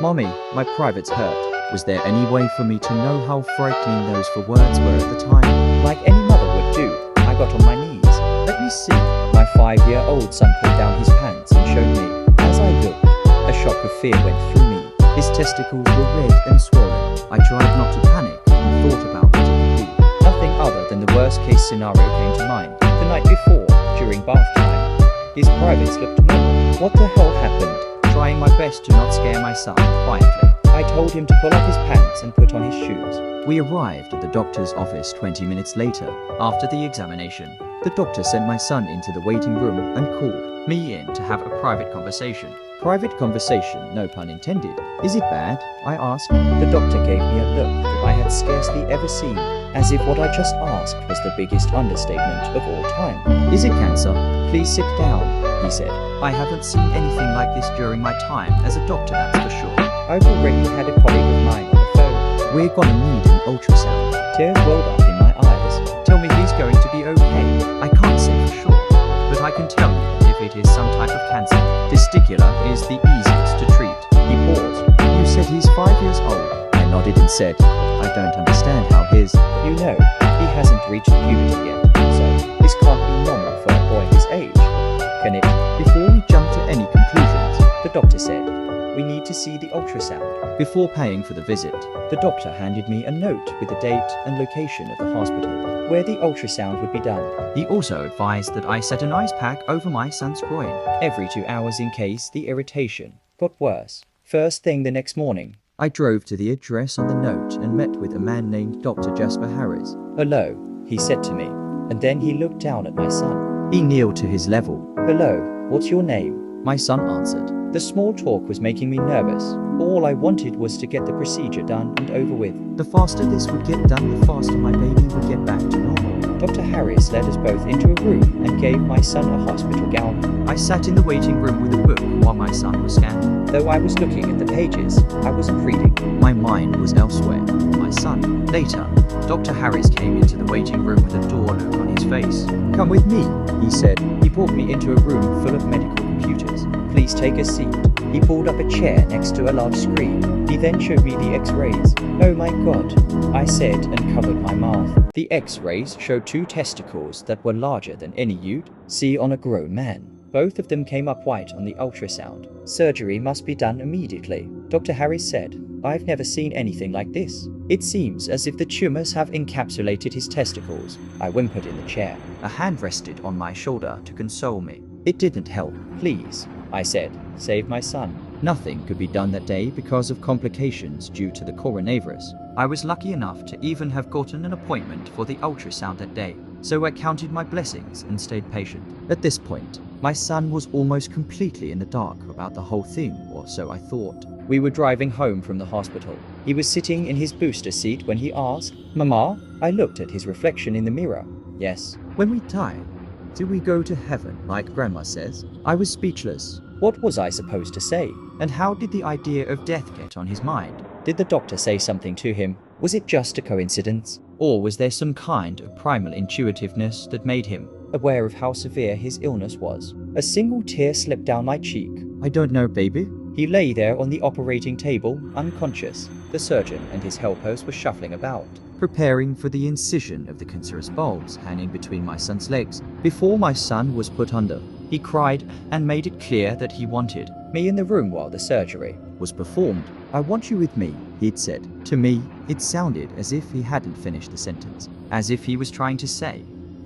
"Mommy, my private's hurt." Was there any way for me to know how frightening those four words were at the time? Like any mother would do, I got on my knees. "Let me see." My 5-year-old son pulled down his pants and showed me. As I looked, a shock of fear went through me. His testicles were red and swollen. I tried not to panic and thought about what it could be. Nothing other than the worst case scenario came to mind. The night before, during bath time, his privates looked normal. What the hell happened? Trying my best to not scare my son quietly, I told him to pull up his pants and put on his shoes. We arrived at the doctor's office 20 minutes later, after the examination. The doctor sent my son into the waiting room and called me in to have a private conversation. Private conversation, no pun intended. "Is it bad?" I asked. The doctor gave me a look that I had scarcely ever seen, as if what I just asked was the biggest understatement of all time. "Is it cancer? Please sit down," he said. "I haven't seen anything like this during my time as a doctor, that's for sure. I've already had a colleague of mine on the phone. We're gonna need an ultrasound." Tears welled up in my eyes. "Tell me he's going to be okay." "I can't say for sure, but I can tell you if it is some type of cancer. Testicular is the easiest to treat." He paused. "You said he's 5 years old." I nodded and said, "I don't understand how his..." "You know, he hasn't reached puberty yet, so this can't be normal for a boy his age. Can it?" Before we jump to any conclusions, the doctor said, "We need to see the ultrasound." Before paying for the visit, the doctor handed me a note with the date and location of the hospital where the ultrasound would be done. He also advised that I set an ice pack over my son's groin every 2 hours in case the irritation got worse. First thing the next morning, I drove to the address on the note and met with a man named Dr. Jasper Harris. "Hello," he said to me, and then he looked down at my son. He kneeled to his level. "Hello, what's your name?" My son answered. The small talk was making me nervous. All I wanted was to get the procedure done and over with. The faster this would get done, the faster my baby would get back to normal. Dr. Harris led us both into a room and gave my son a hospital gown. I sat in the waiting room with a book while my son was scanning. Though I was looking at the pages, I wasn't reading. My mind was elsewhere. My son. Later, Dr. Harris came into the waiting room with a door look on his face. "Come with me," he said. He brought me into a room full of medical computers. "Please take a seat." He pulled up a chair next to a large screen. He then showed me the x-rays. "Oh my God," I said and covered my mouth. The x-rays showed 2 testicles that were larger than any you'd see on a grown man. Both of them came up white on the ultrasound. "Surgery must be done immediately," Dr. Harris said. "I've never seen anything like this. It seems as if the tumors have encapsulated his testicles." I whimpered in the chair. A hand rested on my shoulder to console me. It didn't help. "Please," I said, "save my son." Nothing could be done that day because of complications due to the coronavirus. I was lucky enough to even have gotten an appointment for the ultrasound that day, so I counted my blessings and stayed patient. At this point, my son was almost completely in the dark about the whole thing, or so I thought. We were driving home from the hospital. He was sitting in his booster seat when he asked, "Mama?" I looked at his reflection in the mirror. "Yes." "When we die, do we go to heaven like Grandma says?" I was speechless. What was I supposed to say? And how did the idea of death get on his mind? Did the doctor say something to him? Was it just a coincidence? Or was there some kind of primal intuitiveness that made him aware of how severe his illness was? A single tear slipped down my cheek. "I don't know, baby." He lay there on the operating table, unconscious. The surgeon and his helpers were shuffling about, preparing for the incision of the cancerous bulbs hanging between my son's legs. Before my son was put under, he cried and made it clear that he wanted me in the room while the surgery was performed. "I want you with me," he'd said. To me, it sounded as if he hadn't finished the sentence, as if he was trying to say,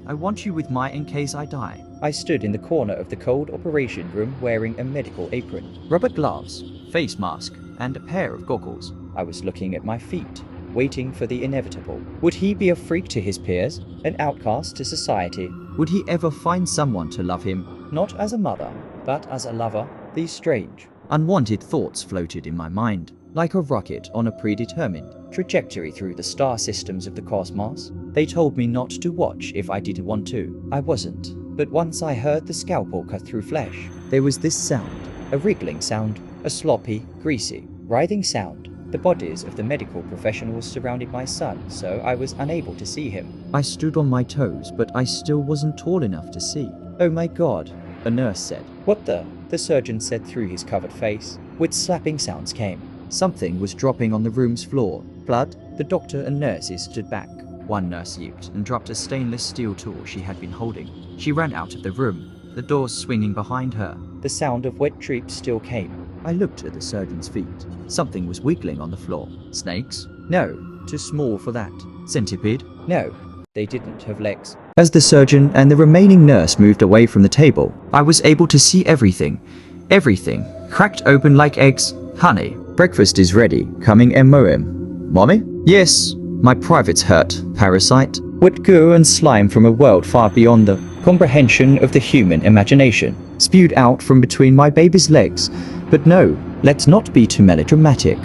"I want you with me in case I die." I stood in the corner of the cold operation room wearing a medical apron, rubber gloves, face mask, and a pair of goggles. I was looking at my feet, waiting for the inevitable. Would he be a freak to his peers, an outcast to society? Would he ever find someone to love him, not as a mother, but as a lover? These strange, unwanted thoughts floated in my mind, like a rocket on a predetermined trajectory through the star systems of the cosmos. They told me not to watch if I didn't want to. I wasn't. But once I heard the scalpel cut through flesh, there was this sound, a wriggling sound, a sloppy, greasy, writhing sound. The bodies of the medical professionals surrounded my son, so I was unable to see him. I stood on my toes, but I still wasn't tall enough to see. "Oh my God," a nurse said. "What the?" the surgeon said through his covered face. With slapping sounds came Something was dropping on the room's floor. Blood. The doctor and nurses stood back. One nurse leaped and dropped a stainless steel tool she had been holding. She ran out of the room, the doors swinging behind her. The sound of wet drips still came. I looked at the surgeon's feet. Something was wiggling on the floor. Snakes? No, too small for that. Centipede? No, they didn't have legs. As the surgeon and the remaining nurse moved away from the table, I was able to see everything. Everything. Cracked open like eggs. Honey, breakfast is ready. Coming MOM. Mommy? Yes. My private's hurt. Parasite. Wet goo and slime from a world far beyond the comprehension of the human imagination. Spewed out from between my baby's legs. But no, let's not be too melodramatic.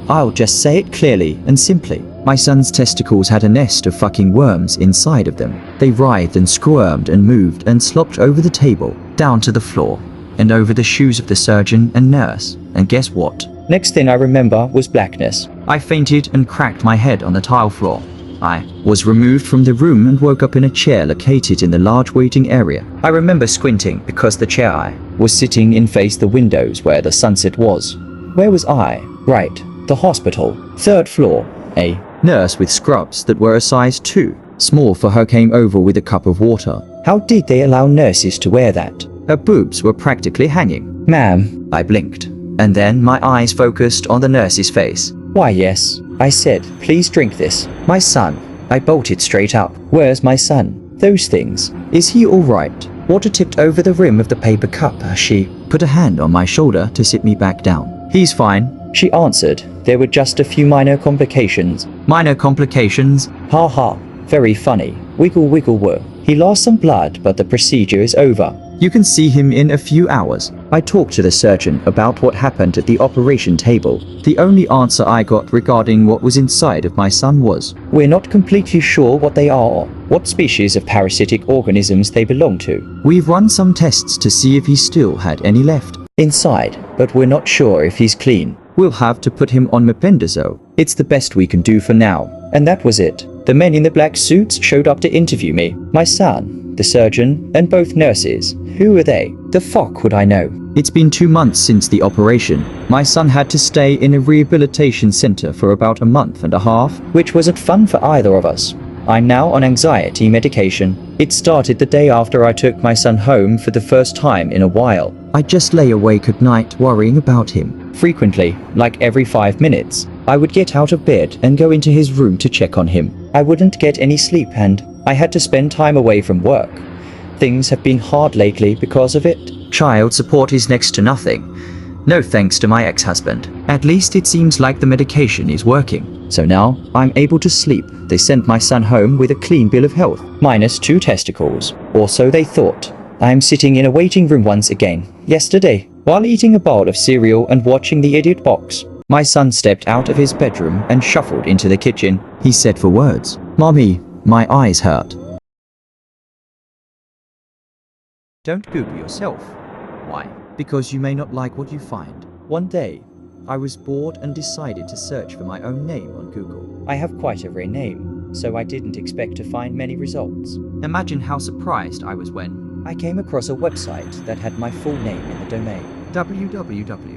I'll just say it clearly and simply. My son's testicles had a nest of fucking worms inside of them. They writhed and squirmed and moved and slopped over the table, down to the floor, and over the shoes of the surgeon and nurse. And guess what? Next thing I remember was blackness. I fainted and cracked my head on the tile floor. I was removed from the room and woke up in a chair located in the large waiting area. I remember squinting because the chair I was sitting in faced the windows where the sunset was. Where was I? Right, the hospital. 3rd floor. A nurse with scrubs that were a size 2. Small for her came over with a cup of water. How did they allow nurses to wear that? Her boobs were practically hanging. Ma'am, I blinked. And then my eyes focused on the nurse's face. Why yes, I said, please drink this. My son. I bolted straight up. Where's my son? Those things. Is he alright? Water tipped over the rim of the paper cup as she put a hand on my shoulder to sit me back down. He's fine, she answered. There were just a few minor complications. Minor complications? Ha ha. Very funny. Wiggle wiggle whir. He lost some blood, but the procedure is over. You can see him in a few hours. I talked to the surgeon about what happened at the operation table. The only answer I got regarding what was inside of my son was, we're not completely sure what they are or what species of parasitic organisms they belong to. We've run some tests to see if he still had any left inside, but we're not sure if he's clean. We'll have to put him on mependazole. It's the best we can do for now. And that was it. The men in the black suits showed up to interview me. My son, the surgeon, and both nurses. Who were they? The fuck would I know? It's been 2 months since the operation. My son had to stay in a rehabilitation center for about a month and a half, which wasn't fun for either of us. I'm now on anxiety medication. It started the day after I took my son home for the first time in a while. I just lay awake at night worrying about him. Frequently, like every 5 minutes, I would get out of bed and go into his room to check on him. I wouldn't get any sleep and I had to spend time away from work. Things have been hard lately because of it. Child support is next to nothing. No thanks to my ex-husband. At least it seems like the medication is working. So now I'm able to sleep. They sent my son home with a clean bill of health, minus 2 testicles. Or so they thought. I am sitting in a waiting room once again. Yesterday, while eating a bowl of cereal and watching the idiot box, my son stepped out of his bedroom and shuffled into the kitchen. He said 4 words. Mommy, my eyes hurt. Don't Google yourself. Why? Because you may not like what you find. One day, I was bored and decided to search for my own name on Google. I have quite a rare name, so I didn't expect to find many results. Imagine how surprised I was when I came across a website that had my full name in the domain. www.myname_.co.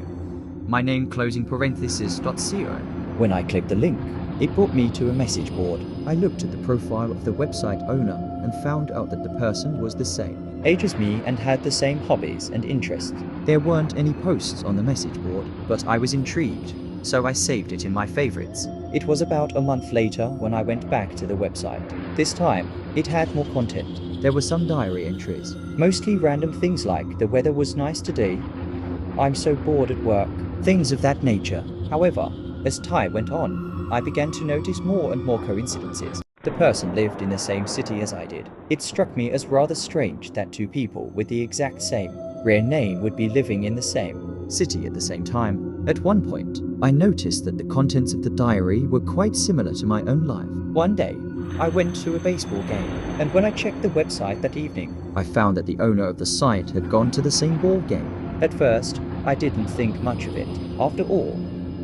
When I clicked the link, it brought me to a message board. I looked at the profile of the website owner and found out that the person was the same age as me and had the same hobbies and interests. There weren't any posts on the message board, but I was intrigued, so I saved it in my favorites. It was about a month later when I went back to the website. This time, it had more content. There were some diary entries, mostly random things like the weather was nice today, I'm so bored at work, things of that nature. However, as time went on, I began to notice more and more coincidences. The person lived in the same city as I did. It struck me as rather strange that 2 people with the exact same rare name would be living in the same city at the same time. At one point, I noticed that the contents of the diary were quite similar to my own life. One day, I went to a baseball game, and when I checked the website that evening, I found that the owner of the site had gone to the same ball game. At first, I didn't think much of it. After all,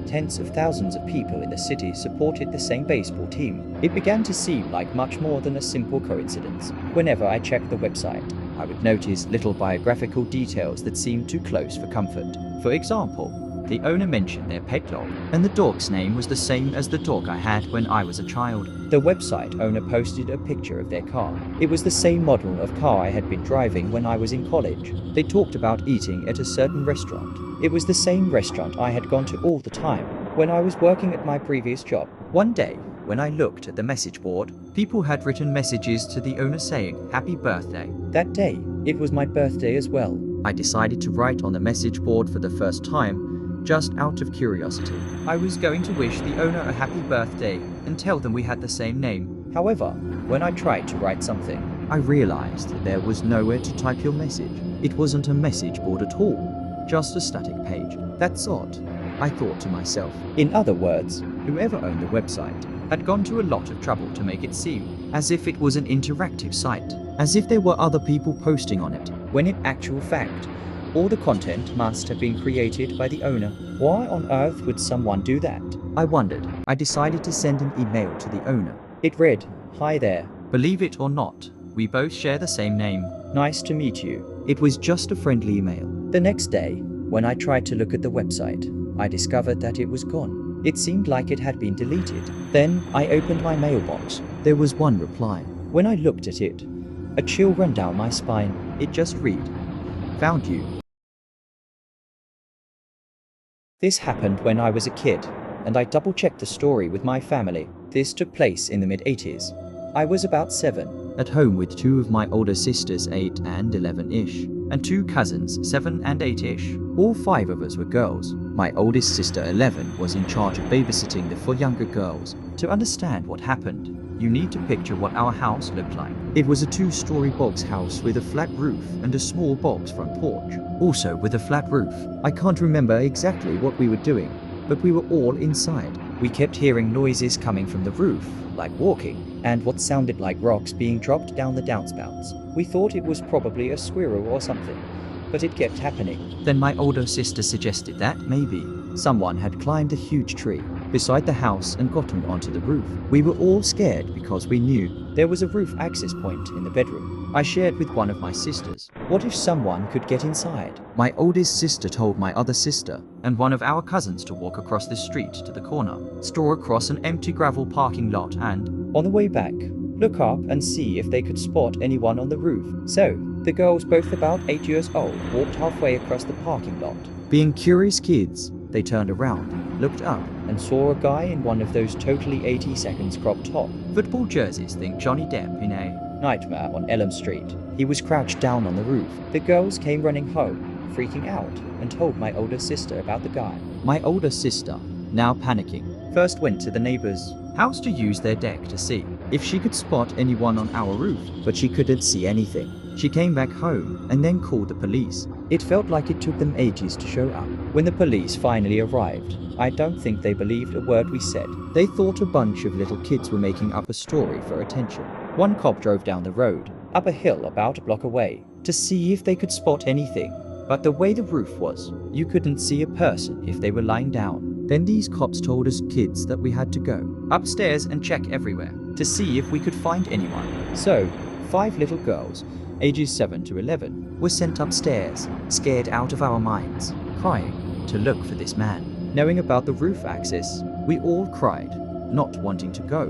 tens of thousands of people in the city supported the same baseball team. It began to seem like much more than a simple coincidence. Whenever I checked the website, I would notice little biographical details that seemed too close for comfort. For example, The owner mentioned their pet dog, and the dog's name was the same as the dog I had when I was a child. The website owner posted a picture of their car. It was the same model of car I had been driving when I was in college. They talked about eating at a certain restaurant. It was the same restaurant I had gone to all the time when I was working at my previous job. One day, when I looked at the message board, people had written messages to the owner saying, "Happy birthday." That day, it was my birthday as well. I decided to write on the message board for the first time, just out of curiosity. I was going to wish the owner a happy birthday and tell them we had the same name. However, when I tried to write something, I realized that there was nowhere to type your message. It wasn't a message board at all, just a static page. That's odd, I thought to myself. In other words, whoever owned the website had gone to a lot of trouble to make it seem as if it was an interactive site, as if there were other people posting on it, when in actual fact, all the content must have been created by the owner. Why on earth would someone do that? I wondered. I decided to send an email to the owner. It read, "Hi there. Believe it or not, we both share the same name. Nice to meet you." It was just a friendly email. The next day, when I tried to look at the website, I discovered that it was gone. It seemed like it had been deleted. Then I opened my mailbox. There was one reply. When I looked at it, a chill ran down my spine. It just read, "Found you." This happened when I was a kid, and I double-checked the story with my family. This took place in the mid-80s. I was about 7, at home with 2 of my older sisters, 8 and 11-ish, and 2 cousins, 7 and 8-ish. All 5 of us were girls. My oldest sister, 11, was in charge of babysitting the 4 younger girls. To understand what happened, you need to picture what our house looked like. It was a 2-story box house with a flat roof and a small box front porch, also with a flat roof. I can't remember exactly what we were doing, but we were all inside. We kept hearing noises coming from the roof, like walking, and what sounded like rocks being dropped down the downspouts. We thought it was probably a squirrel or something, but it kept happening. Then my older sister suggested that maybe someone had climbed a huge tree beside the house and gotten onto the roof. We were all scared because we knew there was a roof access point in the bedroom. I shared with one of my sisters, what if someone could get inside? My oldest sister told my other sister and one of our cousins to walk across the street to the corner, stroll across an empty gravel parking lot, and on the way back, look up and see if they could spot anyone on the roof. So, the girls, both about 8 years old, walked halfway across the parking lot. Being curious kids, they turned around, looked up, and saw a guy in one of those totally 80 seconds crop top football jerseys. Think Johnny Depp in A Nightmare on Elm Street. He was crouched down on the roof. The girls came running home, freaking out, and told my older sister about the guy. My older sister, now panicking, first went to the neighbor's house to use their deck to see if she could spot anyone on our roof, but she couldn't see anything. She came back home and then called the police. It felt like it took them ages to show up. When the police finally arrived, I don't think they believed a word we said. They thought a bunch of little kids were making up a story for attention. One cop drove down the road, up a hill about a block away, to see if they could spot anything. But the way the roof was, you couldn't see a person if they were lying down. Then these cops told us kids that we had to go upstairs and check everywhere to see if we could find anyone. So, 5 little girls, ages 7 to 11, were sent upstairs, scared out of our minds, crying, to look for this man. Knowing about the roof access, we all cried, not wanting to go,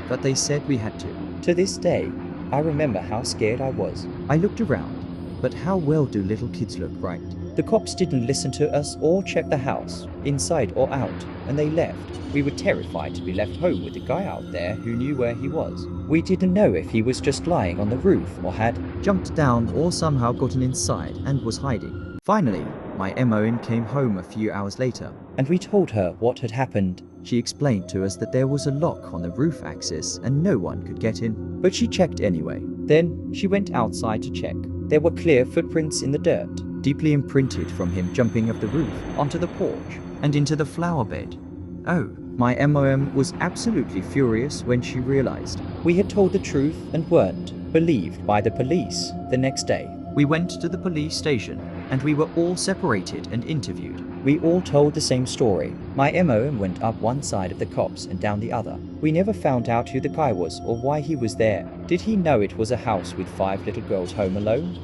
but they said we had to. To this day, I remember how scared I was. I looked around, but how well do little kids look, right? The cops didn't listen to us or check the house, inside or out, and they left. We were terrified to be left home with a guy out there who knew where he was. We didn't know if he was just lying on the roof or had jumped down or somehow gotten inside and was hiding. Finally, my MON came home a few hours later, and we told her what had happened. She explained to us that there was a lock on the roof access and no one could get in, but she checked anyway. Then she went outside to check. There were clear footprints in the dirt, deeply imprinted from him jumping off the roof onto the porch and into the flower bed. Oh, my MOM was absolutely furious when she realized we had told the truth and weren't believed by the police. The next day, we went to the police station and we were all separated and interviewed. We all told the same story. My MOM went up one side of the cops and down the other. We never found out who the guy was or why he was there. Did he know it was a house with 5 little girls home alone?